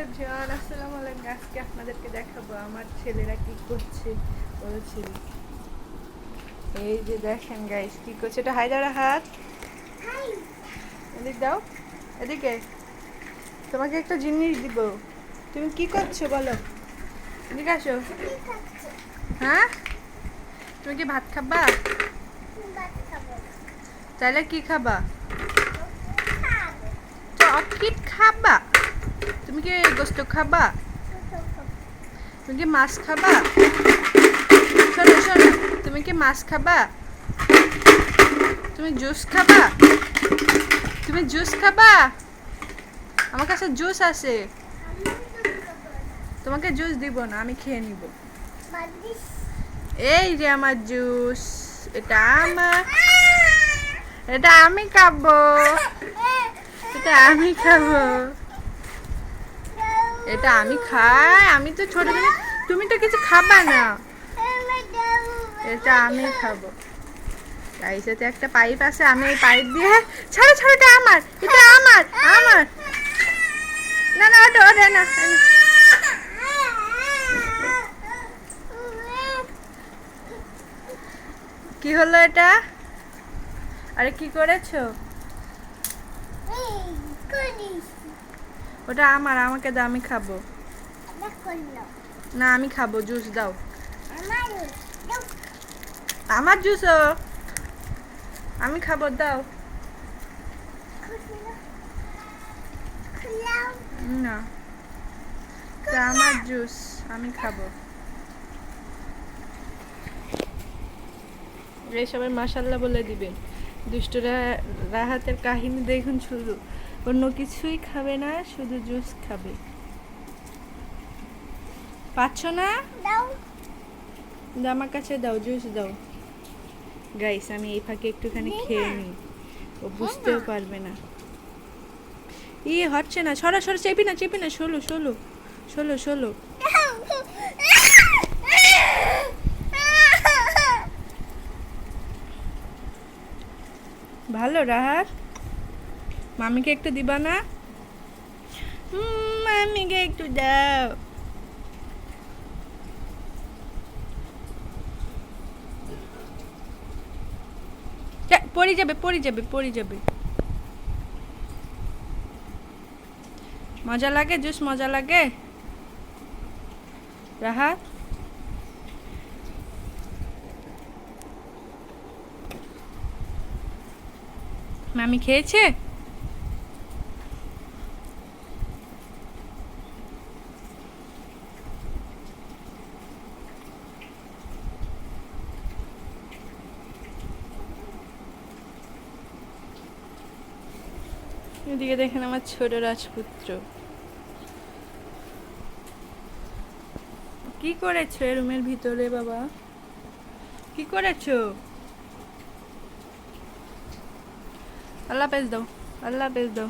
Everyone, আসসালামু আলাইকুম। আজকে আপনাদেরকে দেখাবো আমার ছেলেরা কি করছে। বড় ছেলে এই যে দেখেন গাইস কি করছে। এটা হাই দাও, হাত এদিক দাও, এদিকে তোমাকে একটা জিনিস দিব। তুমি কি করছো বলো, এদিকে আসো। হ্যাঁ, তুমি কি ভাত খাবা? তাহলে কি খাবা? চকলেট খাবা? তুমি কি গোস্ত খাবা? তুমি কি মাছ খাবা? শোনো শোনো, তুমি কি মাছ খাবা? তুমি জুস খাবা? তুমি জুস খাবা? আমার কাছে জুস আছে, তোমাকে জুস দিব না, আমি খেয়ে নিব। এই যে আমার জুস, এটা আমার, এটা আমি খাবো, এটা আমি খাবো, এটা আমি খাই। আমি তো ছোট, তুমি তো কিছু খাবা না, এটা আমি খাবো। গাইসেতে একটা পাইপ আছে, আমি এই পাইপ দিয়ে, ছাড়ো ছাড়ো, এটা আমার, এটা আমার, আমার। না না, ওটা ওটা না। কি হলো এটা? আরে কি করেছো? ওটা আমার, আমাকে দাও, আমি খাবো। না আমি খাবো, জুস দাও। আমার জুস, আমি খাবো, দাও। না, এটা আমার জুস, আমি খাবো। এই সবাই মাশাআল্লাহ বলে দিবেন। দুষ্টরা রাহাতের কাহিনী দেখুন শুধু, অন্য কিছুই খাবে না, শুধু জুস খাবে। পাচ্ছ না? দাও, আমার কাছে দাও, জুস দাও। গাইস আমি এই ফাঁকে একটুখানি খেয়ে নিই, ও বুঝতেও পারবে না। হচ্ছে না, সরা সরা, চেপি না চেপি না, ষোলো ষোলো ষোলো ষোলো। ভালো রাহাত, মামিকে একটু দিবা না? মামিকে একটু দাও। পড়ে যাবে পড়ে যাবে পড়ে যাবে। মজা লাগে জুস, মজা লাগে রাহাত? মামি খেয়েছে? এদিকে দেখেন আমার ছোট রাজপুত্র কি করেছো রুমের ভিতরে। বাবা কি করেছো? আল্লাহ হাফেজ দাও, আল্লাহ হাফেজ দাও।